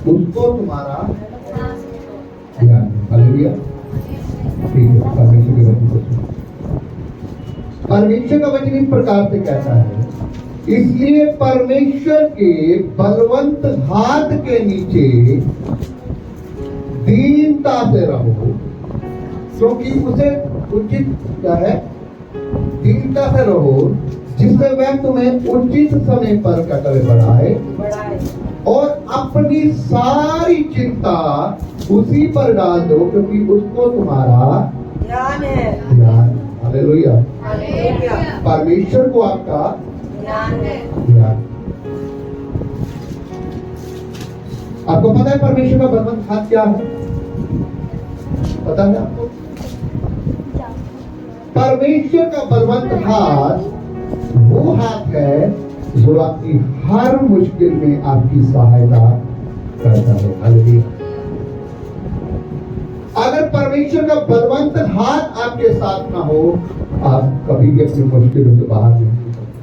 उसको तुम्हारा ध्यान है। हालेलुया। ठीक है, परमेश्वर के वचन को सुनो। परमेश्वर का वचन इस प्रकार से कहता है, इसलिए परमेश्वर के बलवंत हाथ के नीचे दीनता से रहो, क्योंकि उसे उचित क्या है, दीनता से रहो, जिससे वह तुम्हें उचित समय पर क्या करे, बढ़ाए, और अपनी सारी चिंता उसी पर डाल दो, क्योंकि उसको तुम्हारा ध्यान है। ध्यान। हालेलुया। हालेलुया। परमेश्वर को आपका ध्यान है। ध्यान। आपको पता है परमेश्वर का बलवंत हाथ क्या है? पता है आपको? परमेश्वर का बलवंत हाथ वो हाथ है जो आपकी हर मुश्किल में आपकी सहायता करता है। हालेलुया। अगर परमेश्वर का बलवंत हाथ आपके साथ ना हो, आप कभी भी अपनी मुश्किलों से बाहर नहीं निकल सकते।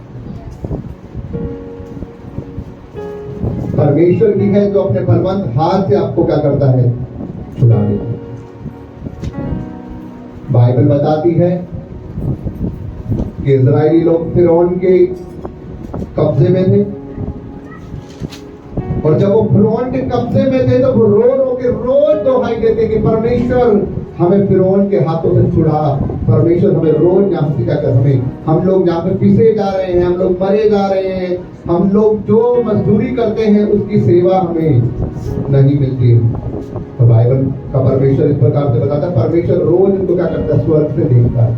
परमेश्वर भी है जो अपने बलवंत हाथ से आपको क्या करता है, छुड़ा देता है। बाइबल बताती है कि इजरायली लोग फिरौन के कब्जे में थे, और जब वो फिरौन के कब्जे में थे तो वो रो रो के रोज दुहाई देते कि परमेश्वर हमें फिरौन के हाथों से छुड़ा, परमेश्वर हमें रोज यहाँ से क्या कर, हमें, हम लोग यहाँ पे पिसे जा रहे हैं, हम लोग मरे जा रहे हैं, हम लोग जो मजदूरी करते हैं उसकी सेवा हमें नहीं मिलती है। तो बाइबल का परमेश्वर इस प्रकार से बताता है, परमेश्वर रोज उनको क्या करता है, स्वर्ग से देखता है,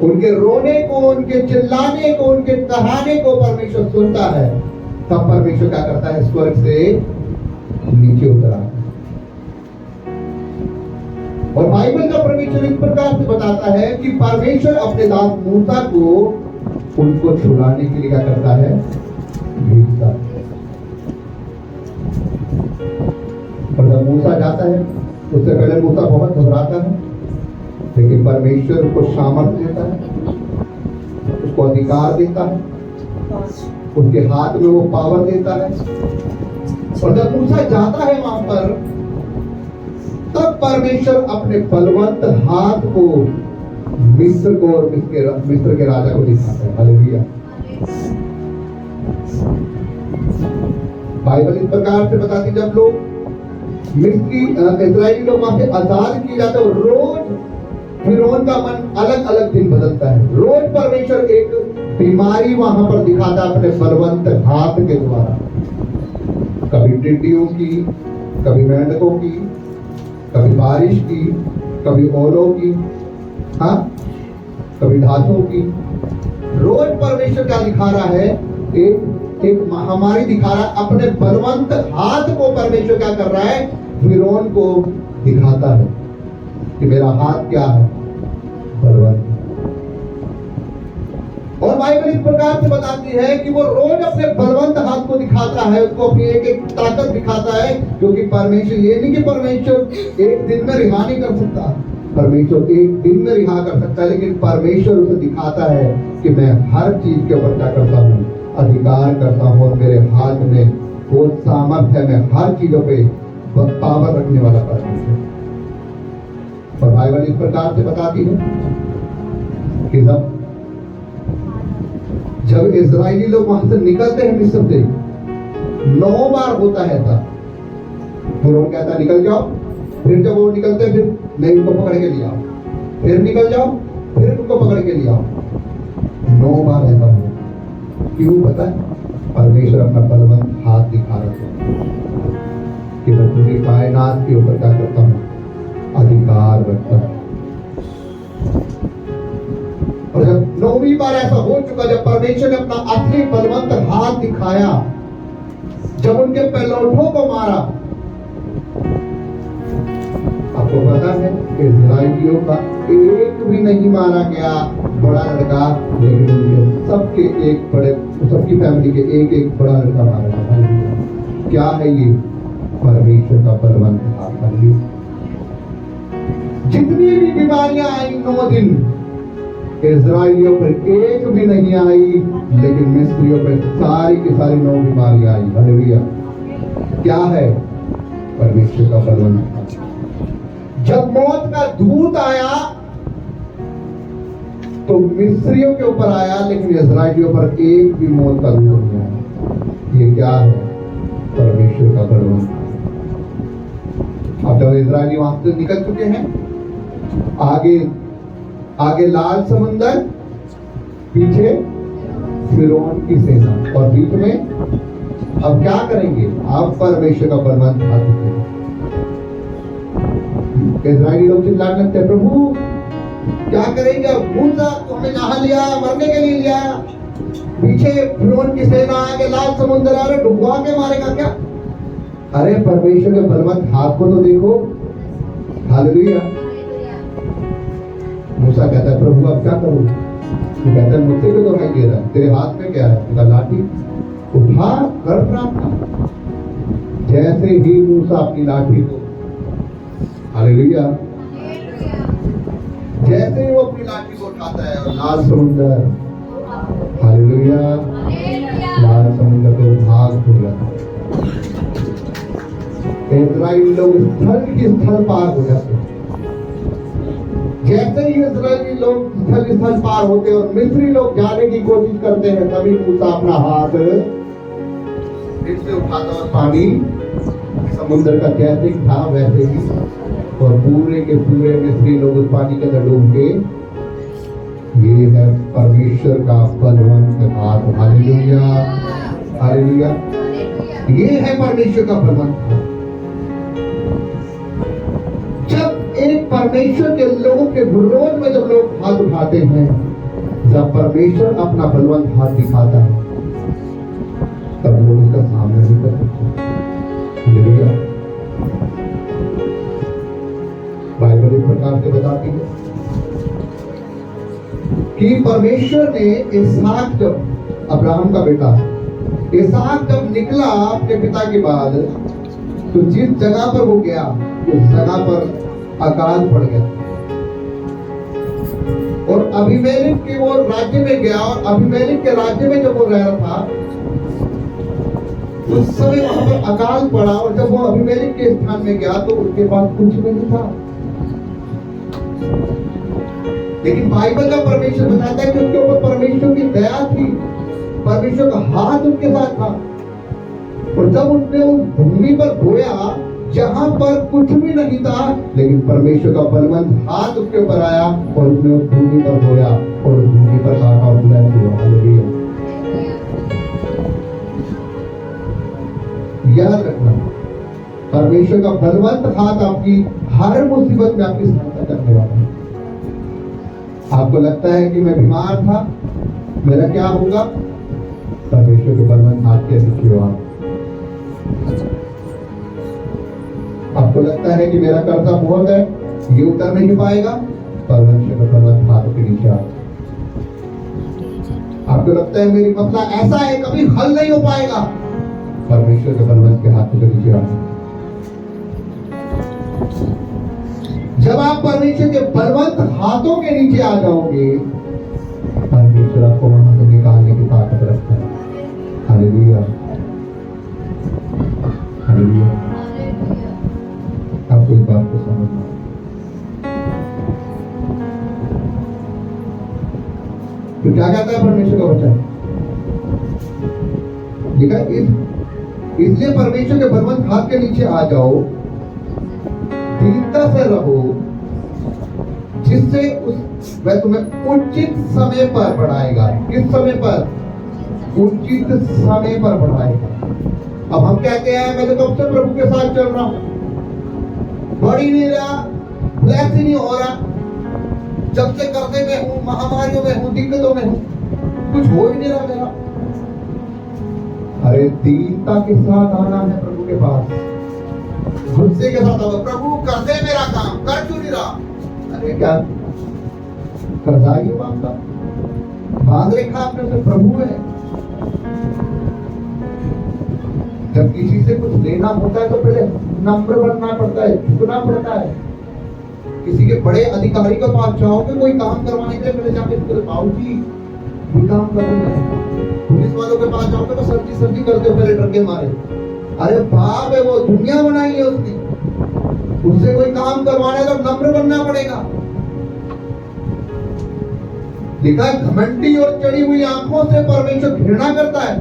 उनके रोने को, उनके चिल्लाने को, उनके कहाने को परमेश्वर सुनता है। तब परमेश्वर क्या करता है, स्वर्ग से नीचे उतर आता है। और बाइबल का परमेश्वर इस प्रकार से बताता है कि परमेश्वर अपने दास मूसा को उनको छुड़ाने के लिए क्या करता है, भेजता है। और जब मूसा जाता है, उससे पहले मूसा बहुत घबराता है, लेकिन परमेश्वर उसको सामर्थ्य देता है, उसको अधिकार देता है, उसके हाथ में वो पावर देता है। और जब मूसा जाता है वहां पर, तब परमेश्वर अपने बलवंत हाथ को मिस्र को और मिस्र के राजा को दिखाता है। हालेलुया। बाइबल इस प्रकार से बताती, जब लोग इजरायली लोग वहां से आजाद किए जाते हैं, रोज फिरौन का मन अलग अलग दिन बदलता है। रोज परमेश्वर एक बीमारी वहां पर दिखाता है अपने बलवंत हाथ के द्वारा, कभी टिड्डियों की, कभी मेंढकों की, कभी बारिश की, कभी ओलों की, हाँ, कभी धातुओं की। रोज परमेश्वर क्या दिखा रहा है, एक महामारी दिखा रहा है। अपने बलवंत हाथ को परमेश्वर क्या कर रहा है, फिरौन को दिखाता है कि मेरा हाथ क्या है, बलवंत। और बाइबल इस प्रकार से बताती है कि वो रोज अपने बलवंत हाथ को दिखाता है, उसको अपनी एक एक ताकत दिखाता है, क्योंकि परमेश्वर, ये नहीं कि परमेश्वर एक दिन में रिहा नहीं कर सकता, परमेश्वर एक दिन में रिहा कर सकता है, लेकिन परमेश्वर उसे दिखाता है कि मैं हर चीज के ऊपर क्या करता हूँ, अधिकार करता हूँ, और मेरे हाथ में वो सामर्थ्य है, मैं हर चीजों पे पावर रखने वाला परमेश्वर। और बाइबल इस प्रकार से बताती है कि जब इजरायली लोग वहां से निकलते हैं मिस्र से, 9 बार होता है था, फिर वो कहता है निकल जाओ, फिर जब वो निकलते हैं, फिर नहीं, उनको पकड़ के ले आओ, फिर निकल जाओ, फिर उनको पकड़ के ले आओ। 9 बार ऐसा हुआ। क्यों? पता है, परमेश्वर अपना बलवंत हाथ दिखा रहा है कि मैं पूरी कायनात के ऊपर क्या करता हूँ, अधिकार रखता हूँ। और जब 9वीं बार ऐसा हो चुका, जब परमेश्वर ने अपना असली बलवंत हाथ दिखाया, जब उनके पैलौठों को मारा, आपको पता है इजरायलियों का एक भी नहीं मारा गया बड़ा लड़का, लेकिन उनके सबके एक बड़े, सबकी फैमिली के एक एक बड़ा लड़का मारा गया। क्या है ये? परमेश्वर का बलवंत हाथ। जितनी भी बीमारियां आई 9 दिन, इजरायलियों पर एक भी नहीं आई, लेकिन मिस्रियों पर सारी की सारी 9 बीमारियां आई। हालेलुया। क्या है? परमेश्वर का बलवंत हाथ। जब मौत का दूत आया तो मिस्रियों के ऊपर आया, लेकिन इस्राएलियों पर एक भी मौत का दूत नहीं आया। ये क्या है? परमेश्वर का बलवंत हाथ। अब जब इस्राएली वहां से निकल चुके हैं, आगे लाल समंदर, पीछे फिरौन की सेना, और बीच में अब क्या करेंगे? आप परमेश्वर का बलवंत हाथ दिखेगा। इस्राएली लोग चिल्लाने लगते, प्रभु क्या करेंगे? मूसा को हमें यहाँ लिया, मरने के लिए लिया, पीछे फिरौन की सेना, आगे लाल समुद्र आ रहे, डुबवा के मारेगा क्या? अरे परमेश्वर के बलवंत हाथ को तो देखो। हालेलुया। मूसा कहता है, प्रभु अब क्या करूं? तो कहता है, मुझसे भी तो नहीं दे रहा, तेरे हाथ में क्या है? उसका लाठी उठा कर प्रार्थना। जैसे ही मूसा अपनी लाठी को, हालेलुया, जैसे ही वो अपनी लाठी को उठाता है और लाल समुद्र, हालेलुया, लाल समुद्र को भाग खुल जाता है। इस्राएली लोग स्थल की स्थल पार हो जाते हैं। जैसे ही इस्राएली लोग स्थल पार होते हैं और मिस्री लोग जाने की कोशिश करते हैं, तभी मूसा अपना हाथ फिर से उठाता और पानी समुद्र का जैसे था वैसे ही, और पूरे के पूरे मिस्री लोग उस पानी के अंदर डूब के, ये है परमेश्वर का बलवंत हाथ। Hallelujah, hallelujah. ये है परमेश्वर का बलवंत हाथ। जब एक परमेश्वर के लोगों के विरोध में जब लोग हाथ उठाते हैं, जब परमेश्वर अपना बलवंत हाथ दिखाता है, तब लोग उसका सामना नहीं कर सकते। हालेलुया। बाइबल इस प्रकार से बताती है कि परमेश्वर ने इसहाक, जब अब्राहम का बेटा इसहाक जब निकला अपने पिता के बाद, तो जिस जगह पर वो गया उस जगह पर अकाल पड़ गया, और अबीमेलेक के वो राज्य में गया, और अबीमेलेक के राज्य में जब वो रह रहा था उस समय वहां पर अकाल पड़ा, और जब वो अबीमेलेक के स्थान में गया तो उसके पास कुछ भी नहीं था। लेकिन बाइबल का परमेश्वर बताता है कि उसके ऊपर परमेश्वर की दया थी, परमेश्वर का हाथ उसके साथ था, और जब उसने उस भूमि पर बोया जहां पर कुछ भी नहीं था, लेकिन परमेश्वर का बलवंत हाथ उसके ऊपर आया और उसने उस भूमि पर बोया और उस भूमि पर काटा और ब्लेस हुआ। हालेलुया। याद रखना, परमेश्वर का बलवंत हाथ आपकी हर मुसीबत में आपकी सहायता करने वाला है। आपको लगता है कि मैं बीमार था, मेरा क्या होगा? परमेश्वर के बलवंत हाथ के नीचे हो आप। आपको लगता है कि मेरा कर्जा बहुत है, ये उतर नहीं पाएगा? परमेश्वर का बलवंत हाथ के नीचे आओ। आपको लगता है मेरी मसला ऐसा है, कभी हल नहीं हो पाएगा? परमेश्वर के बलवंत के हाथ के नीचे आओ। जब आप परमेश्वर के बलवंत हाथों के नीचे आ जाओगे, परमेश्वर आपको वहां से निकालने की ताकत रखता है। Hallelujah, hallelujah. आपको इस बात को समझना, तो क्या कहता है परमेश्वर का वचन? लिखा इसलिए परमेश्वर के बलवंत हाथ के नीचे आ जाओ, दीनता से रहो, जिससे वह तुम्हें उचित समय पर बढ़ाएगा। किस समय पर? उचित समय पर बढ़ाएगा। अब हम कहते हैं मैं तो कब से प्रभु के साथ चल रहा हूं, बढ़ ही नहीं रहा, ब्लेस ही नहीं हो रहा, जब से कर्जे में हूं, महामारियों में हूं, दिक्कतों में हूं, कुछ हो ही नहीं रहा मेरा। अरे दीनता के साथ आना है प्रभु के पास, गुस्से के साथ आओ, प्रभु कर दे मेरा काम, कर क्यों नहीं रहा? अरे क्या कर्जा ही मांगता, बांध रेखा आपने से प्रभु है। जब किसी से कुछ लेना होता है तो पहले नम्र बनना पड़ता है, झुकना पड़ता है। किसी के बड़े अधिकारी के पास जाओगे कोई काम करवाने के लिए, पहले जाके बाबू जी ये काम कर रहे हैं। पुलिस वालों के पास जाओगे तो सर्दी सर्दी करते हो पहले डर के मारे, अरे बाप है, वो दुनिया बनाई है उसने, उससे कोई काम करवाना है तो नम्र बनना पड़ेगा। लिखा है घमंडी और चढ़ी हुई आंखों से परमेश्वर घृणा करता है।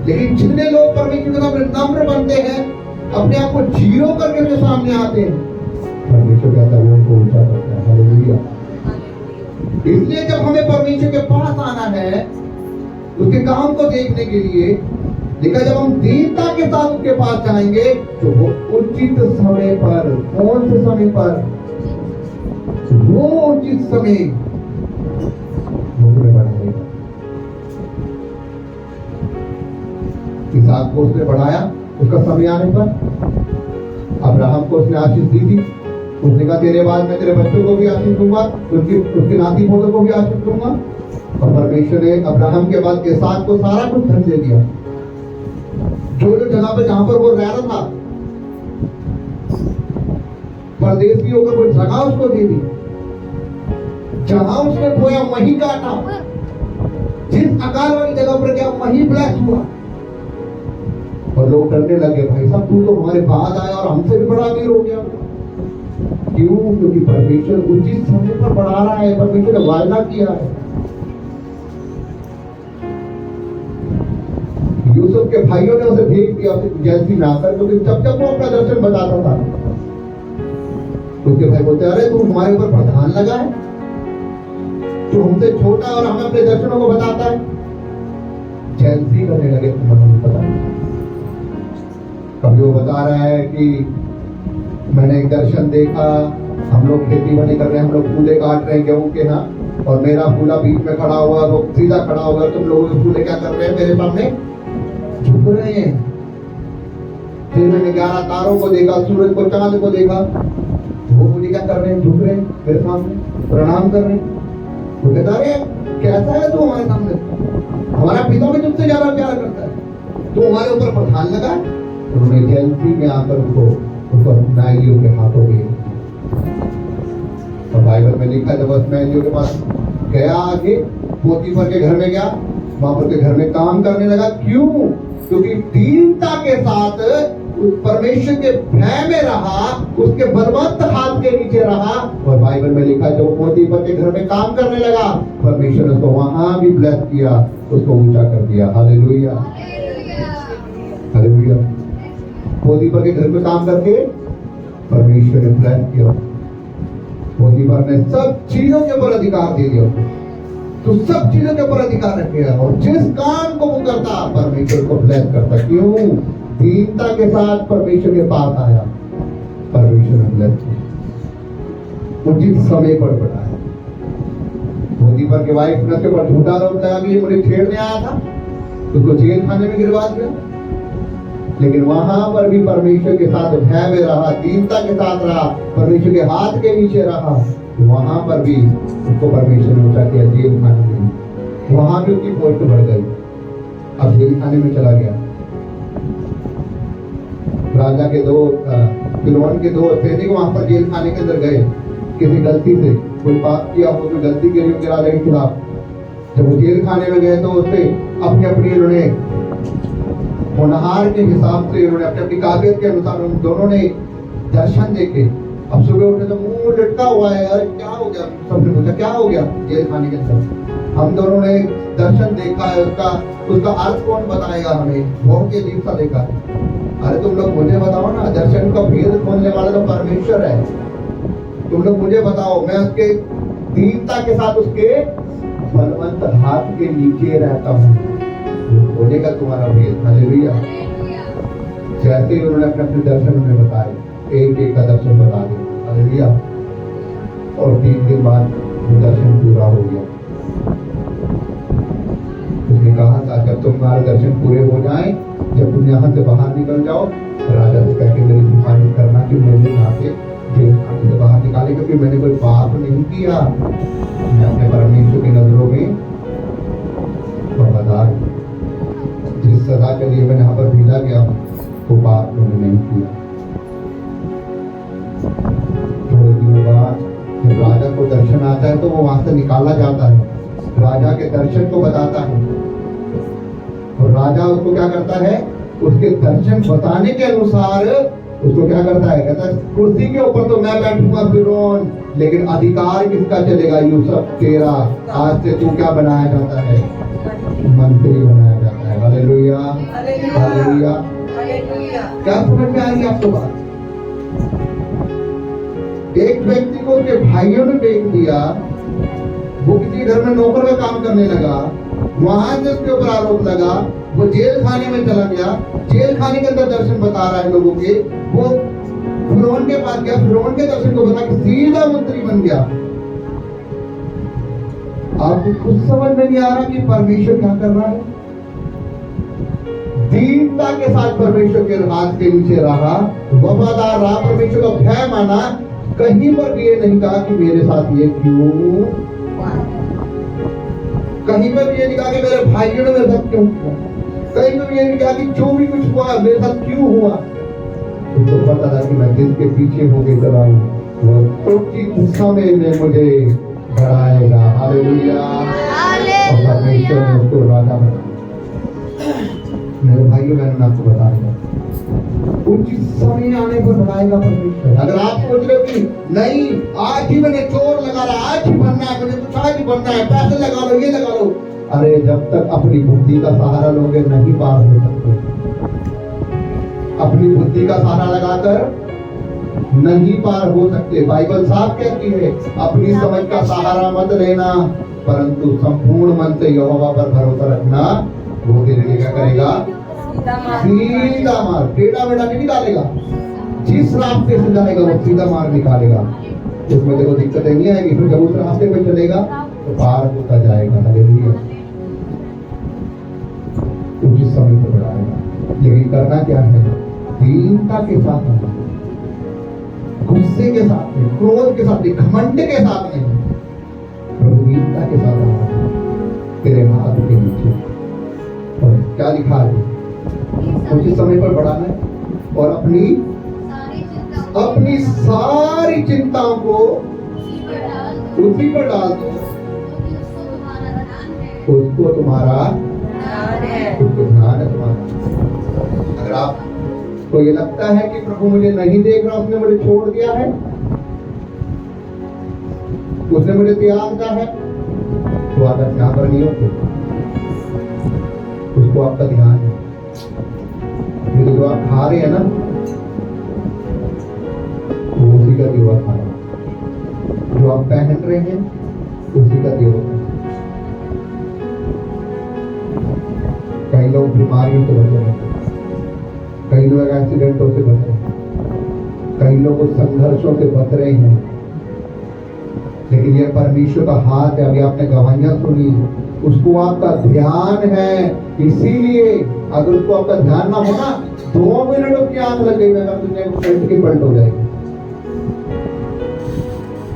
लेकिन जितने लोग परमेश्वर के सामने नम्र बनते हैं, अपने आप को जीरो करके उसके सामने आते हैं, परमेश्वर कहता है वो उनको ऊंचा करता है। हालेलुया। इसलिए जब हमें परमेश्वर के पास आना है, उसके काम को देखने के लिए, लिखा जब हम दीनता के साथ उसके पास जाएंगे तो वो उचित समय पर, कौन से समय पर, वो उचित समय वो हमें बढ़ाएगा। इसहाक को उसने बढ़ाया उसका समय आने पर। अब्राहम को उसने आशीष दी थी, उसने कहा तेरे बाद मैं तेरे बच्चों को भी आशीष दूंगा, उसके नाती पोतों को भी आशीष दूंगा। और परमेश्वर ने अब्राहम के बाद इसहाक को सारा कुछ धन दे दिया। जो जो जगह पे जहां पर वो रह रहा था, परदेशी होकर कोई जगह उसको दे दी, जहां उसने खोया वहीं काटा, जिस अकाल वाली जगह पर गया वहीं ब्लेस हुआ। और लोग डरने लगे, भाई साहब तू तो हमारे बाद आया और हमसे भी बड़ा अमीर हो गया। क्यों? क्योंकि परमेश्वर उचित समय पर बढ़ा रहा है, परमेश्वर ने वायदा किया है। यूसुफ के भाइयों ने उसे भेज दिया जैसी में आकर, क्योंकि जब जब वो अपना दर्शन बताता था, उसके भाई बोलते अरे तू हमारे ऊपर प्रधान लगा है, तू हमसे छोटा और हमें अपने दर्शनों को बताता है। जैसी करने लगे, तुम्हें पता नहीं। कभी वो बता रहा है कि मैंने एक दर्शन देखा, हम लोग खेती बाड़ी कर रहे हैं, हम लोग फूले काट रहे हैं गेहूं के, हाँ, और मेरा फूला बीच में खड़ा हुआ, वो सीधा खड़ा होगा, तुम लोगों के फूले क्या कर रहे हैं? मेरे सामने झुक रहे हैं। फिर मैंने 11 तारों को देखा, सूरज को, चांद को देखा, वो मुझे क्या कर रहे हैं? झुक रहे हैं मेरे सामने, प्रणाम कर रहे हैं। वो कहता है कैसा है तू हमारे सामने? हमारा पिता भी तुझसे ज्यादा प्यार करता है, तू हमारे ऊपर प्रधान लगा। उन्होंने जल्दी में आकर उसको नाइलियों के हाथों में, और बाइबल में लिखा जब नाइलियों के पास गया, आगे पोतीफर के घर में गया, वहां पर के घर में काम करने लगा। क्यों? क्योंकि दीनता के साथ परमेश्वर के भय में रहा, उसके बलवंत हाथ के नीचे रहा। और बाइबल में लिखा जब पोतीफर के घर में काम करने लगा, परमेश्वर ने उसको वहां भी ब्लेस किया, उसको ऊंचा कर दिया। Hallelujah, hallelujah. पोतीफर के घर में काम करके परमेश्वर ने ब्लेस किया। पोतीफर ने सब चीजों के ऊपर अधिकार दे दिया, तो सब चीजों के ऊपर अधिकार रखेगा, और जिस काम को वो करता परमेश्वर को ब्लेस करता। क्यों? दीनता के साथ परमेश्वर के पास आया, परमेश्वर ने ब्लेस किया, उचित समय पर बढ़ाया। पोतीफर के वाइफ ने उसके ऊपर झूठा आरोप लगा कि ये मुझे छेड़ने आया था, उसको जेल खाने में गिरवा दिया। लेकिन वहां पर भी परमेश्वर के साथ भय में रहा, दीनता के साथ रहा, परमेश्वर के हाथ के नीचे रहा, वहां पर भी उसको परमेश्वर ने ऊंचा किया, जेल खाने में। वहां भी उसकी पोस्ट बढ़ गई, अब जेल खाने में चला गया। राजा के फिरौन के 2 सैनिक वहां पर जेल खाने के अंदर गए, किसी गलती से कोई पाप किया हो, कोई गलती की उनके राजा के खिलाफ। जब वो जेल खाने में गए तो उससे अपनी उन्होंने होनहार के हिसाब से, उन्होंने अपनी काबिलियत के अनुसार उन दोनों ने दर्शन देखे। अब सुबह उठे तो मुंह लटका हुआ है, अरे क्या हो गया? सबने पूछा क्या हो गया? जेल खाने के अंदर हम दोनों ने दर्शन देखा है, उसका अर्थ कौन बताएगा हमें? बहुत ही अजीब सा देखा है। अरे तुम लोग मुझे बताओ ना, दर्शन का भेद खोलने वाला तो परमेश्वर है, तुम लोग मुझे बताओ। मैं उसके दीनता के साथ उसके बलवंत हाथ के नीचे रहता हूँ, होने का तुम्हारा भेद। हालेलुया। जैसे ही उन्होंने अपने दर्शन उन्हें बताए, एक एक का दर्शन बता दिया। हालेलुया। और 3 दिन बाद वो दर्शन पूरा हो गया। उसने कहा था जब तुम्हारे दर्शन पूरे हो जाएं, जब तुम यहाँ से बाहर निकल जाओ, राजा से कह के मेरी सिफारिश करना कि मुझे यहाँ से जेल खाने से बाहर निकाले, क्योंकि मैंने कोई पाप नहीं किया, मैं अपने परमेश्वर की नजरों में वफादार हूं। जिस सजा के लिए मैंने यहाँ पर भेजा गया वो पाप मैंने नहीं किया। थोड़े दिनों बाद जब राजा को दर्शन आता है तो वो वहां से निकाला जाता है, राजा के दर्शन को बताता है, और राजा उसको क्या करता है, उसके दर्शन बताने के अनुसार उसको क्या करता है, कहता है कुर्सी के ऊपर तो मैं बैठूंगा फिरौन, लेकिन अधिकार किसका चलेगा, यूसुफ तेरा, आज से तू क्या बनाया जाता है, मंत्री बनाया जाता है। Hallelujah hallelujah. हालेलुया। क्या समझ में आई आपको बात? एक व्यक्ति को उसके भाइयों ने बेच दिया, वो किसी घर में नौकर का काम करने लगा, वहां से उसके ऊपर आरोप लगा, वो जेल खाने में चला गया, जेल खाने के अंदर दर्शन बता रहा है लोगों के, वो फिरौन के पास गया, फिरौन के दर्शन को बता के सीधा मंत्री बन गया। आपको कुछ समझ में नहीं आ रहा कि परमेश्वर क्या कर रहा है? दीनता के साथ परमेश्वर के हाथ के नीचे रहा, वफादार रहा, परमेश्वर का भय माना, कहीं पर भी ये नहीं कहा कि मेरे साथ ये क्यों, कहीं पर भी ये नहीं कहा कि मेरे भाइयों ने मेरे साथ क्यों किया, कहीं पर भी ये नहीं कहा कि जो भी कुछ हुआ मेरे साथ क्यों हुआ। उसको पता था कि मैं जिसके पीछे होके चला हूं वो उचित समय में मुझे बढ़ाएगा। हालेलुया। और परमेश्वर ने उसको राजा बनाया। मेरे भाइयों बहनों ने आपको बताया उचित समय आने पर बढ़ाएगा परमेश्वर। अगर आप सोच रहे हो कि नहीं आज ही मैंने चोर लगा रहा, आज ही बनना है, मुझे कुछ आज ही बनना है, पैसे लगा लो, ये लगा लो, अरे जब तक अपनी बुद्धि का सहारा लोगे नहीं पार हो सकते। अपनी बुद्धि का सहारा लगाकर नहीं पार हो सकते। बाइबल साफ कहती है अपनी समझ का सहारा मत लेना, परंतु संपूर्ण मन से यहोवा पर भरोसा रखना, वो तेरे लिए क्या करेगा, सीधा मार्ग, टेढ़ा मेढ़ा नहीं निकालेगा। जिस रास्ते से जाएगा वो सीधा मार्ग निकालेगा, उसमें देखो दिक्कतें नहीं आएगी। फिर जब उस रास्ते पे चलेगा तो पार होता जाएगा। हालेलुया। उचित समय पर बढ़ाएगा, लेकिन करना क्या है, दीनता के साथ नहीं, गुस्से के साथ नहीं, क्रोध के साथ नहीं, घमंड के साथ नहीं, प्रभु दीनता के साथ आना तेरे हाथ के नीचे। और क्या लिखा है, उचित समय पर बढ़ाना है और अपनी सारी चिंताओं को उसी पर डाल दो, उसको तुम्हारा ध्यान है तुम्हारा। अगर आपको ये लगता है कि प्रभु मुझे नहीं देख रहा, उसने मुझे छोड़ दिया है, उसने मुझे त्याग दिया है, तो आप यहाँ पर नहीं होते, उसको आपका ध्यान है। जो आप खा रहे हैं ना, वो उसी का दिया खा रहा है, जो आप पहन रहे हैं उसी का दिया है। कई लोग बीमारियों से बच रहे हैं, कई लोग एक्सीडेंटों से बच रहे हैं, कई लोग संघर्षों से बच रहे हैं, लेकिन यह परमेश्वर का हाथ है। अभी आपने गवाहियां सुनी, उसको आपका ध्यान है, इसीलिए अगर उसको आपका ध्यान ना होना, 2 मिनट उसकी आंख लग गई अगर दुनिया को पलट के पलट हो जाएगी।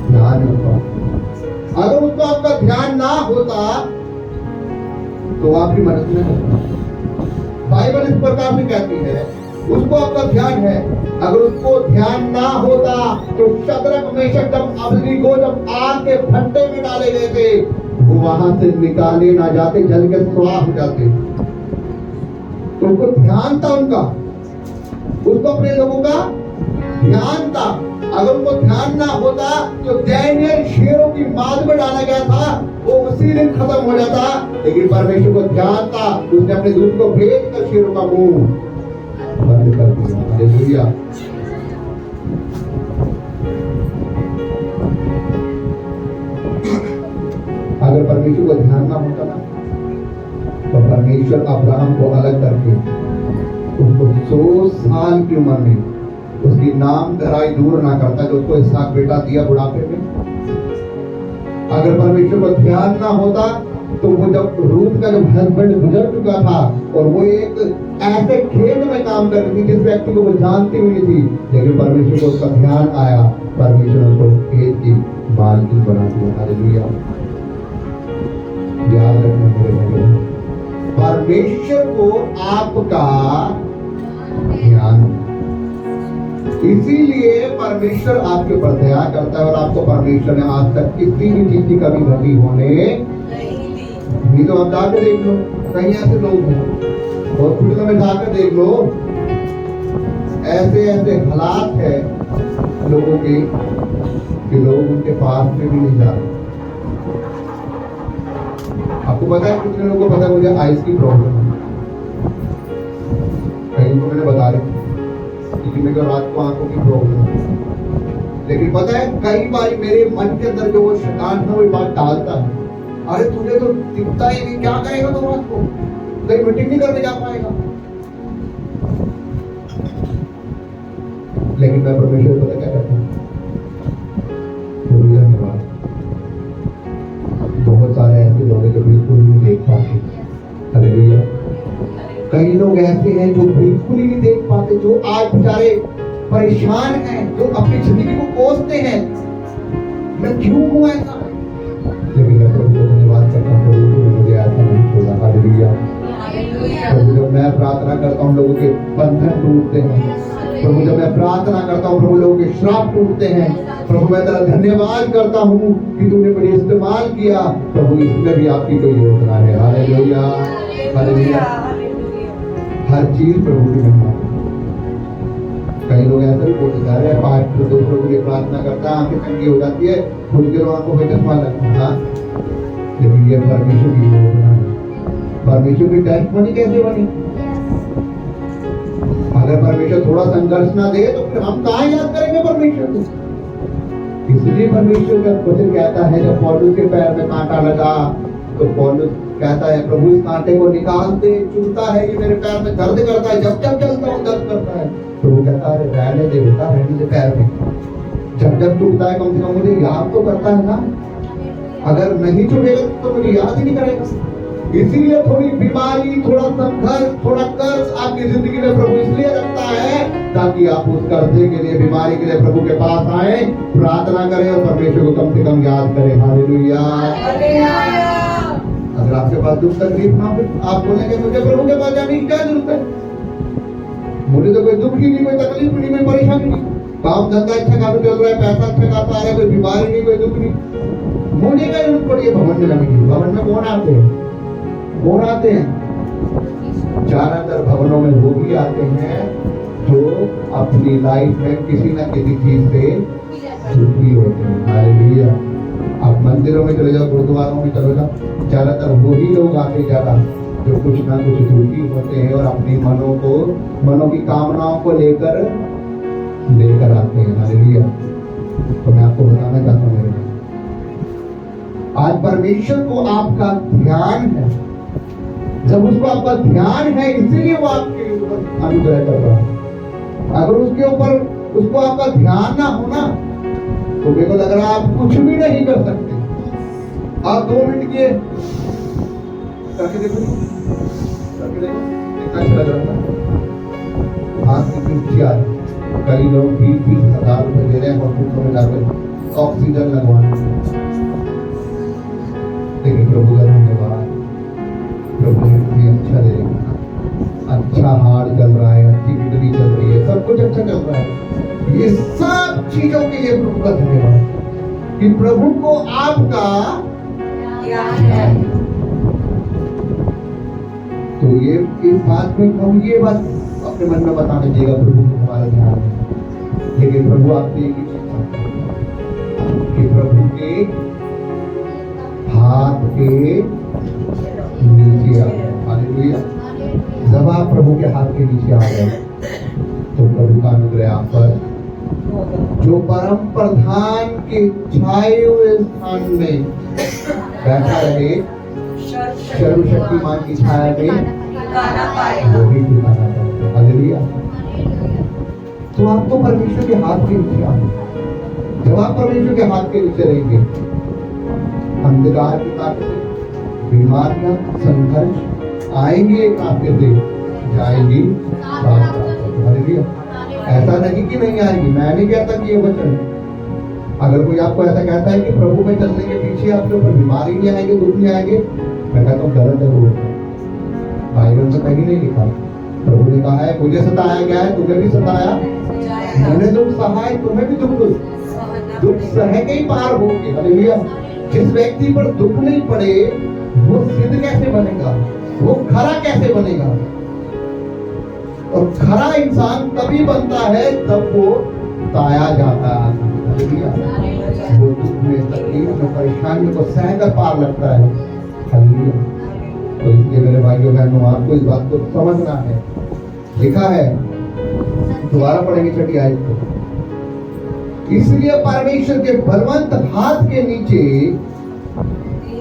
ध्यान है उसका। अगर उसको आपका ध्यान ना होता तो आपकी मदद में होता। बाइबल इस प्रकार से कहती है, उसको आपका ध्यान है, अगर उसको ध्यान ना होता तो शद्रक मेशक जब अबेदनगो जब आग के फंदे में डाले गए थे, वो वहां से निकाले ना जाते, जल के स्वाह हो जाते। तो उनको ध्यान था, उसको अपने लोगों का ध्यान था। अगर उनको ध्यान ना होता तो डैनियल शेरों की माद में डाला गया था, वो उसी दिन खत्म हो जाता, लेकिन परमेश्वर को ध्यान था, उसने अपने दूत को भेज कर शेरों का मुंह बंद कर दिया। हालेलुया। अगर परमेश्वर को ध्यान ना होता ना, तो परमेश्वर अब्राहम को अलग करके उसको 100 साल की उम्र में उसकी नाम धराई दूर ना करता, जो उसको इसहाक बेटा दिया बुढ़ापे में। अगर परमेश्वर को ध्यान ना होता तो वो जब रूत का जब हस्बैंड गुजर चुका था और वो एक ऐसे खेत में काम कर रही थी जिस व्यक्ति को वो जानती हुई थी, लेकिन परमेश्वर को उसका ध्यान आया, परमेश्वर ने उसको खेत की मालकिन बना दिया। हालेलुया। याद रखना मेरे भाइयों, परमेश्वर को आपका ध्यान, इसीलिए परमेश्वर आपके ऊपर दया करता है और आपको परमेश्वर ने आज तक किसी भी चीज की कमी घटी होने नहीं। तो आप जाके देख लो, कई ऐसे लोग हैं, हॉस्पिटल में जाकर देख लो, ऐसे ऐसे हालात है लोगों के कि लोग उनके पास में भी नहीं जा रहे। आपको पता है कितने लोगों को पता है मुझे आइस की प्रॉब्लम है, कहीं को मैंने बता रहे क्योंकि मेरे को रात को आंखों की प्रॉब्लम है। लेकिन पता है कई बार मेरे मन के अंदर जो वो शैतान है वो बात डालता है, अरे तुझे तो दिखता ही नहीं, क्या करेगा तुम रात को, कहीं मीटिंग नहीं करने जा पाएगा। लेकिन मैं परमेश्वर पता क्या कहता हूँ, धन्यवाद। बहुत सारे ऐसे लोग हैं जो बिल्कुल नहीं देख पाते, हालेलुया। कई लोग ऐसे हैं जो बिल्कुल ही नहीं देख पाते, जो आज बेचारे परेशान हैं, जो अपनी जिंदगी को कोसते हैं, मैं क्यों हूं ऐसा। लेकिन मैं प्रभु को धन्यवाद करता हूँ, प्रभु ने मुझे ऐसा नहीं छोड़ा, हालेलुया। प्रभु जब मैं प्रार्थना करता हूँ लोगों के बंधन टूटते हैं, प्रभु जब मैं प्रार्थना करता हूँ प्रभु लोगों के श्राप टूटते हैं। प्रभु मैं तेरा धन्यवाद करता हूँ कि तूने मुझे इस्तेमाल किया, प्रभु इसमें भी आपकी कोई योजना है, हालेलुया हालेलुया। हर चीज प्रभु की महिमा। कई लोग ऐसे भी बोलते जा रहे हैं, पास्टर दूसरों के लिए प्रार्थना करता है, आंखें नंगी हो जाती है, खुद के आंखों में चश्मा लगता है। लेकिन ये परमेश्वर की योजना है। परमेश्वर की टेस्टमनी कैसे बनी? अगर परमेश्वर थोड़ा संघर्ष ना दे तो फिर हम कहाँ याद करेंगे परमेश्वर को। इसलिए परमेश्वर का वचन कहता है, जब पौलुस के पैर में कांटा लगा तो पौलुस कहता है, प्रभु इस कांटे को निकाल दे, चुभता है, ये मेरे पैर में दर्द करता है, जब जब चलता हूँ दर्द करता है। प्रभु कहता है, रहने दे बेटा, रहने दे पैर में, जब जब चुभता है कम से कम मुझे याद तो करता है ना। अगर नहीं चुभेगा तो मुझे याद ही नहीं करेगा। इसीलिए थोड़ी बीमारी, थोड़ा संघर्ष, थोड़ा कर्ज आपकी जिंदगी में प्रभु इसलिए रखता है ताकि आप उस कर्जे के लिए, बीमारी के लिए प्रभु के पास आए, प्रार्थना करें और परमेश्वर को कम से कम याद करें, हालेलुया। अगर आपके पास दुख तकलीफ ना हो, आप बोलेंगे मुझे प्रभु के पास जाने की क्या जरूरत है, मुझे तो कोई दुख ही नहीं, कोई तकलीफ नहीं, कोई परेशानी नहीं, काम धंधा अच्छा खासा चल रहा है, पैसा अच्छा खासा आ रहा है, कोई बीमारी नहीं, कोई दुख नहीं, मुझे क्या जरूरत पड़ी है भवन में जाने की। भवन में कौन आते हैं? कौन आते हैं? ज्यादातर भवनों में वो भी आते हैं जो अपनी लाइफ में किसी न किसी चीज से दुखी होते हैं, हालेलुया। आप मंदिरों में चले जाओ, गुरुद्वारों में चले जाओ, ज्यादातर वही लोग आते ज्यादा जो कुछ ना कुछ दुखी होते हैं और अपनी मनों की कामनाओं को लेकर आते हैं, हालेलुया। तो मैं आपको बताना चाहता हूँ मेरे आज परमेश्वर को आपका ध्यान है, जब उसको आपका ध्यान है इसीलिए वो आपके ऊपर अनुग्रह कर रहा है। अगर उसको आपका ध्यान ना होना तो मेरे को लग रहा है आप कुछ भी नहीं कर सकते। आप 2 मिनट के करके देखो, कितना अच्छा लग रहा था। हाथ की पीछे आ कई लोग 20,000 रुपए दे रहे हैं हॉस्पिटल में जाकर ऑक्सीजन लगवाने। लेकिन प्रभु का धन्यवाद, प्रभु ने अच्छा दे रहा, अच्छा हार्ट चल रहा है, अच्छी किडनी चल रही है, सब कुछ अच्छा चल रहा है। ये सब चीजों के लिए प्रभु का धन्यवाद कि प्रभु को आपका ध्यान है। तो ये इस बात में हम ये बात अपने मन में बताने दीजिएगा, प्रभु को हमारा ध्यान है। लेकिन प्रभु आपसे एक ही कि प्रभु के हाथ के नीचे आ गए, हालेलुया। जब आप प्रभु के हाथ के नीचे आ गए तो प्रभु का अनुग्रह आप पर, जो परम प्रधान के छाए हुए स्थान में बैठा रहे, सर्वशक्तिमान की छाया में वही ठिकाना पाएगा, हालेलुया। तो आप तो परमेश्वर के हाथ के नीचे आ गए। जब आप परमेश्वर के हाथ के नीचे रहेंगे, अंधकार की ताकतें, बीमारियां, संघर्ष आएंगे एक आपके से, जाएंगी हालेलुया। ऐसा नहीं कि नहीं आएगी, मैं नहीं कहता कि ये वचन, अगर कोई आपको ऐसा कहता है कि प्रभु में चलने के पीछे आपके ऊपर बीमारी नहीं आएंगे, दुख नहीं आएंगे, मैं कहता हूँ गलत है। वो बाइबल में कहीं नहीं लिखा। प्रभु ने कहा है मुझे सताया गया है, तुम्हें भी सताया, मैंने दुख सहा है, तुम्हें भी दुख सह के ही पार होंगे, हालेलुया। जिस व्यक्ति पर दुख नहीं पड़े वो सिद्ध कैसे बनेगा? वो खरा कैसे बनेगा? और खरा इंसान तभी बनता है जब वो ताया जाता है। वो दुख में, तकलीफ में, परेशानियों को सहकर पार लगता है। हालेलुया। तो इसलिए मेरे भाइयों बहनों, आपको इस बात को समझना है। लिखा है, दोबारा पढ़ेंगे 6ठी आयत को। इसलिए परमेश्वर के बलवंत हाथ के नीचे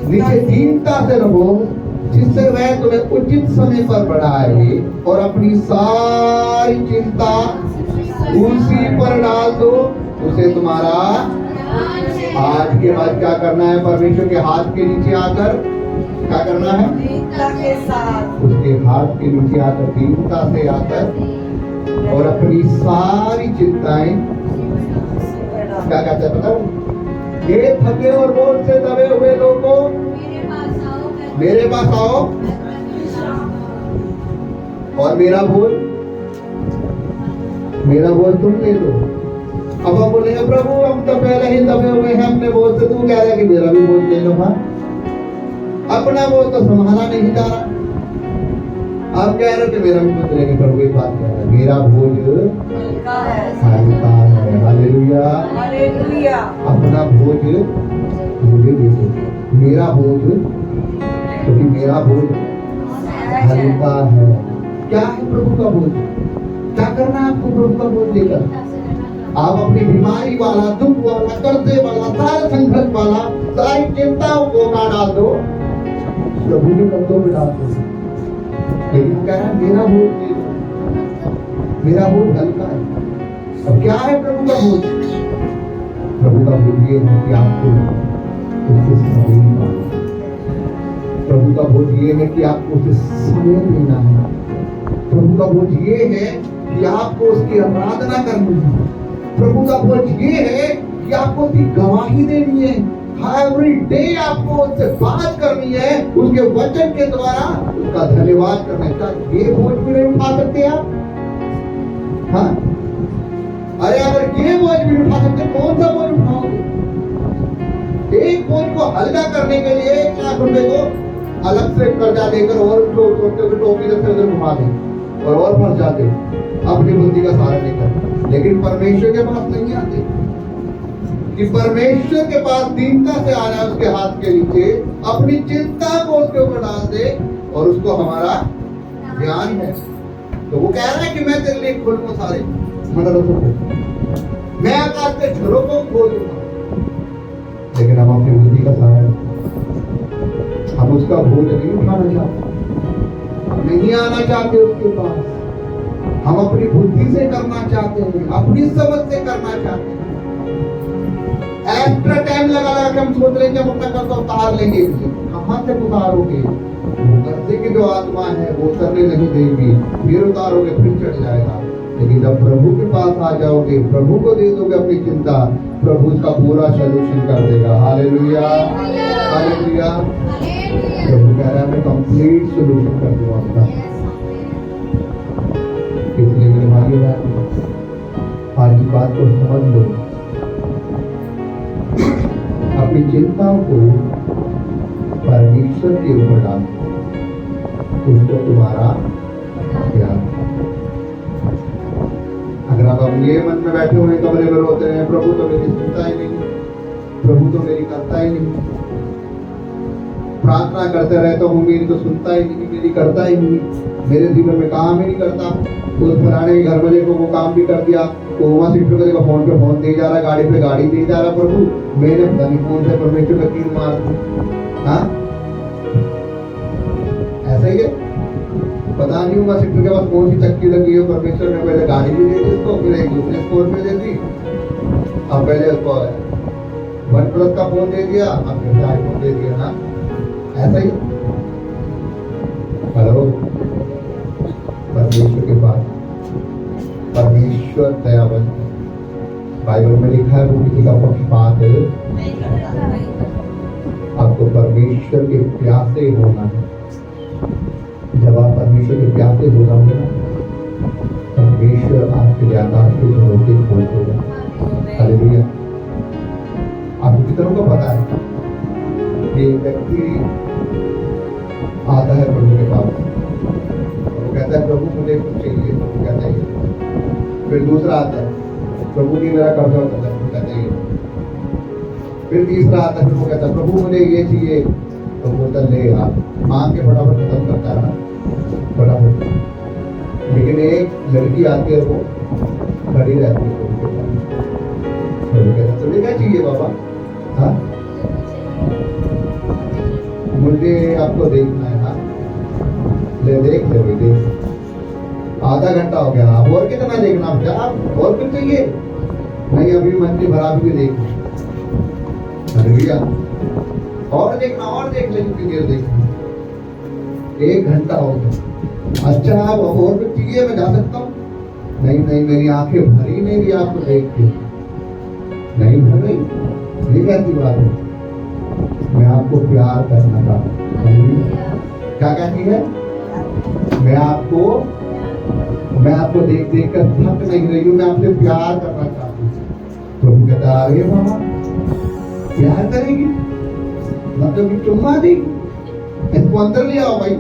दीनता से रहो, जिससे वह तुम्हें उचित समय पर बढ़ाए, और अपनी सारी चिंता उसी पर डाल दो। उसे तुम्हारा आज के बाद क्या करना है? परमेश्वर के हाथ के नीचे आकर क्या करना है? दीनता के साथ, उसके हाथ के नीचे आकर, दीनता से आकर, और अपनी सारी चिंताएं क्या कहते हैं पता है? ये थके और बोझ से दबे हुए लोगों, मेरे पास आओ और मेरा बोझ तुम ले लो। अब हम बोलेंगे, प्रभु हम तो पहले ही दबे हुए हैं अपने बोझ से, तू कह रहा है कि मेरा भी बोझ ले लो। हाँ, अपना बोझ तो संभाला नहीं जा रहा। आप कह रहे हो कि मेरा भी बोझ लेंगे। प्रभु एक बात कह रहा है, मेरा बोझ हल्का है। हल्का है। हालेलुया। हालेलुया। अपना बोझ मुझे दे दो, मेरा बोझ, क्योंकि मेरा बोझ हल्का है। क्या है प्रभु का बोझ? क्या करना है आपको प्रभु का बोझ लेकर? आप अपनी बीमारी वाला, दुख वाला, कर्जे वाला, सारे संकट वाला, सारी चिंताओं को उठा डाल दो, प्रभु के कंधों में डाल दो। लेकिन कह रहा है, मेरा बोझ ले लो, मेरा बोझ हल्का है। अब क्या है प्रभु का बोझ? प्रभु का बोझ ये है कि आपको उससे समेटना। प्रभु का बोझ ये है कि आपको उसे समेट लेना है। प्रभु का बोझ ये है कि आपको उसकी आराधना करनी है। प्रभु का बोझ ये है कि आपको उसकी गवाही देनी है। एवरी डे आपको उससे बात करनी है, उसके वचन के द्वारा उसका धन्यवाद करना है। क्या ये बोझ भी नहीं उठा सकते आप? हाँ, अरे अगर ये बोझ भी उठा सकते, कौन सा बोझ उठाओगे? एक बोझ को हल्का करने के लिए 1 लाख रुपए को अलग से कर्जा लेकर और टोपी रखकर उधर घुमा दें और फंस जाते अपनी बुद्धि का सहारा लेकर। लेकिन परमेश्वर के पास नहीं आते कि परमेश्वर के पास दीनता से आना, उसके हाथ के नीचे अपनी चिंता को उसके ऊपर डाल दे, और उसको हमारा ध्यान है। तो वो कह रहा है कि मैं तेरे लिए खोलूंगा सारे मंडलों को, मैं आकाश के झरों को खोल दूंगा। लेकिन हम अपनी बुद्धि का सहारा, हम उसका बोझ नहीं उठाना चाहते, हम नहीं आना चाहते उसके पास। हम अपनी बुद्धि से करना चाहते हैं, अपनी समझ से करना चाहते हैं। एक्स्ट्रा टाइम लगा के हम सोच रहे हैं कि हम अपना कर्जा उतार लेंगे। कहां से उतारोगे? वो कर्जे की जो आत्मा है वो उतरने नहीं देगी, फिर उतारोगे, फिर चढ़ जाएगा। लेकिन जब प्रभु के पास आ जाओगे, प्रभु को दे दोगे अपनी चिंता, प्रभु उसका पूरा सॉल्यूशन कर देगा। Hallelujah, hallelujah. प्रभु कह रहा है मैं कंप्लीट सॉल्यूशन कर दूंगा आपका। इसलिए मेरे भाइयों बहनों, आज की बात को समझ लो। अपनी चिंताओं को परमेश्वर के ऊपर डाल, उसको तुम्हारा प्यार। अगर आप ये मन में बैठे हुए कमरे में रोते हैं, प्रभु तो मेरी सुनता ही नहीं, प्रभु तो मेरी करता ही नहीं, प्रार्थना करते रहता हूँ, मेरी तो सुनता ही नहीं, मेरी करता ही नहीं, मेरे जीवन में काम ही नहीं करता। उस फलाने के घर वाले को वो काम भी कर दिया, तो वहाँ सिर्फ को फोन पे फोन दे जा रहा, गाड़ी पे गाड़ी दे जा रहा। प्रभु मैंने पता नहीं कौन से परमेश्वर का तीर मार दी। हाँ, ऐसा ही है। पता नहीं होगा सिर्फ के पास कौन सी चक्की लगी है, परमेश्वर ने पहले गाड़ी भी दे दी उसको, फिर एक दूसरे स्टोर पे दे दी। अब पहले उसको OnePlus का फोन दे दिया, अब फिर आईफोन दे दिया। ना ऐसा ही। हेलो, परमेश्वर के पास, परमेश्वर दयावंत है। बाइबल में लिखा है वो किसी का पक्षपात नहीं करता। आपको परमेश्वर के प्यासे होना है। जब आप परमेश्वर के प्यासे हो जाओगे ना, परमेश्वर आपके लिए आकाश के झरोखे खोल देगा। हालेलुया। आपको कितनों को पता है कि व्यक्ति आता है प्रभु के पास, वो कहता है प्रभु मुझे कुछ चाहिए, प्रभु कहता है ये। फिर दूसरा आता है, प्रभु की मेरा कर्जा होता है, प्रभु कहता है ये। फिर तीसरा आता है, प्रभु कहता है प्रभु मुझे ये चाहिए, तो बोलता ले आप मांग के फटाफट खत्म करता है ना, फटाफट। लेकिन एक लड़की आती है, वो खड़ी रहती है प्रभु के पास, प्रभु कहता है तुझे क्या चाहिए बाबा? हाँ, मुझे आपको देखना है। हाँ, ले देख ले बेटे, आधा घंटा हो गया, आप और कितना देखना क्या? आप और कुछ चाहिए? नहीं, अभी मंदिर भरा भी देखना, और देखना, और देख ले, कितनी देर देखना? 1 घंटा हो गया। अच्छा आप और कुछ चाहिए, मैं जा सकता हूँ? नहीं नहीं, मेरी आंखें भरी नहीं रही आपको देख के, नहीं भर रही। ये कैसी बात है? मैं आपको प्यार करना चाहता हूँ। क्या कहती है? मैं आपको देख देख कर थक नहीं रही हूँ, मैं आपसे प्यार करना चाहती हूँ। प्रभु कहता है अरे मामा प्यार करेगी, मतलब कि चुम्मा देगी, इसको अंदर ले आओ भाई।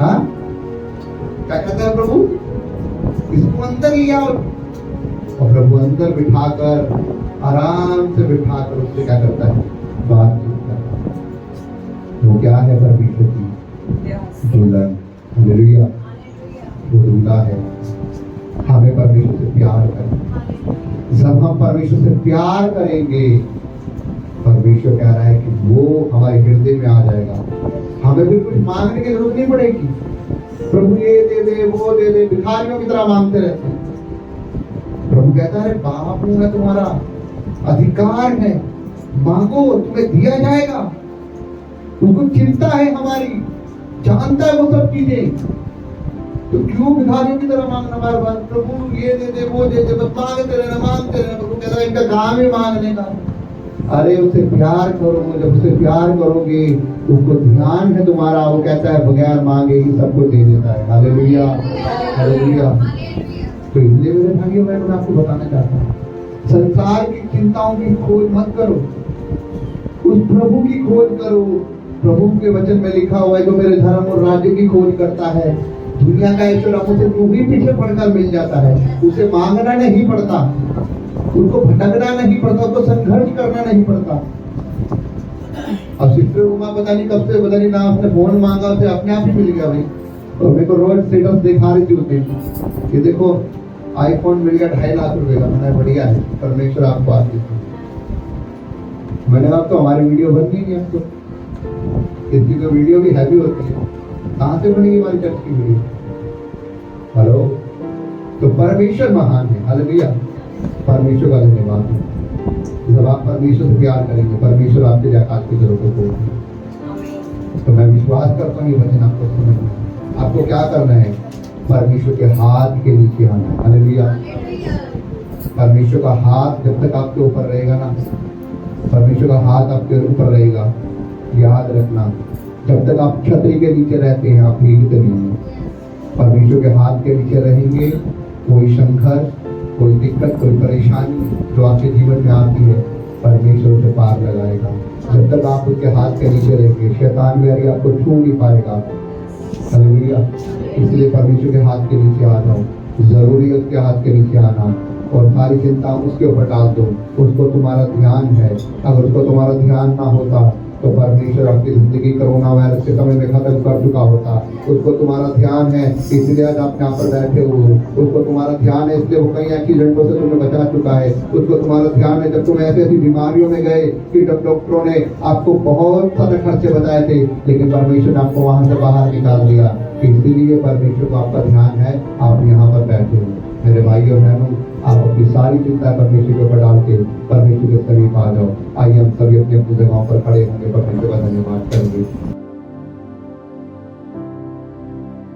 हाँ, क्या कहता है प्रभु? इसको अंदर ले आओ। और प्रभु अंदर बिठाकर, आराम से बिठाकर उससे क्या करता है? बातचीत करता है। वो क्या है? परमेश्वर की दुल्हन, हालेलुया, वो दूल्हा है। हमें परमेश्वर से प्यार करें। जब हम परमेश्वर से प्यार करेंगे, परमेश्वर कह रहा है कि वो हमारे हृदय में आ जाएगा। हमें भी कुछ मांगने की जरूरत नहीं पड़ेगी। प्रभु ये दे दे, वो दे दे, भिखारियों की तरह मांगते रहते हैं। प्रभु कहता है बाप हूं मैं तुम्हारा, अधिकार है, मांगो तुम्हें दिया जाएगा। उसको चिंता है हमारी, जानता है वो सब चीजें, तो क्यों भिखारियों की तरह मांगना बार बार? प्रभु ये दे दे, वो दे दे, बस मांगते रहना, मांगते रहना। प्रभु कहता है इनका काम है मांगने का। अरे उससे प्यार करो, जब उससे प्यार करोगे उसको ध्यान है तुम्हारा, वो कहता है बगैर मांगे ही सबको दे देता है। Hallelujah, hallelujah. तो इसलिए मेरे भाइयों मैं आपको बताना चाहता हूँ, संसार की चिंताओं की खोज मत करो, उस प्रभु की खोज करो। प्रभु के वचन में लिखा हुआ है जो मेरे धर्म और राज्य की खोज करता है, दुनिया का ऐश्वर्य उसे भी पीछे पड़कर मिल जाता है। उसे मांगना नहीं पड़ता, उसको भटकना नहीं पड़ता, उसको संघर्ष करना नहीं पड़ता। अब सिस्टर उमा पता नहीं कब से, पता नहीं ना अपने फोन मांगा, उसे अपने आप ही मिल गया भाई। और मेरे को रोज स्टेटस दिखा रही थी उसने, ये देखो आईफोन मिल गया 2.5 लाख रुपए का। मैंने बढ़िया है, परमेश्वर आपको आशीष दे। मैंने कहा तो हमारी वीडियो बनती नहीं, अब तो इसकी तो वीडियो भी हैवी होती है, कहाँ से बनेगी हमारी चर्च की वीडियो? हेलो, तो परमेश्वर महान है। हालेलुया, परमेश्वर का धन्यवाद। जब आप परमेश्वर से प्यार करेंगे, परमेश्वर आपके आकाश की जरूरत होगी। तो मैं विश्वास करता हूँ ये वचन आपको समझ में। आपको क्या करना है? परमेश्वर के हाथ के नीचे आना है। हालेलुया, परमेश्वर का हाथ जब तक आपके ऊपर रहेगा ना, परमेश्वर का हाथ आपके ऊपर रहेगा, याद रखना, जब तक आप छतरी के नीचे रहते हैं आप भीगते नहीं हैं। परमेश्वर के हाथ के नीचे रहेंगे, कोई संघर्ष, कोई दिक्कत, कोई परेशानी जो आपके जीवन में आती है, परमेश्वर उसे पार लगाएगा। जब तक आप उसके हाथ के नीचे रहेंगे, शैतान भी आपको छू नहीं पाएगा। हालेलुया, इसलिए परमेश्वर के हाथ के नीचे आ जाओ। जरूरी है उसके हाथ के नीचे आना और सारी चिंता उसके ऊपर डाल दो। उसको तुम्हारा ध्यान है। अगर उसको तुम्हारा ध्यान ना होता तो परमेश्वर आपकी जिंदगी कोरोना वायरस के समय में खत्म कर चुका होता। उसको तुम्हारा ध्यान है इसलिए आज आप यहाँ पर बैठे हो। उसको तुम्हारा ध्यान है इसलिए वो कई एक्सीडेंटों से तुम्हें बचा चुका है। उसको तुम्हारा ध्यान है जब तुम ऐसी ऐसी बीमारियों में गए कि जब डॉक्टरों ने आपको बहुत सारे खर्चे बताए थे, लेकिन परमेश्वर ने आपको वहां से बाहर निकाल दिया। इसीलिए परमेश्वर को आपका ध्यान है, आप यहाँ पर बैठे हो। मेरे भाई और बहनों, आप अपनी सारी चिंता परमेश्वर के ऊपर डाल के परमेश्वर के करीब आ जाओ। आइए हम सभी अपनी अपनी जगहों पर खड़े होंगे, परमेश्वर का धन्यवाद करेंगे।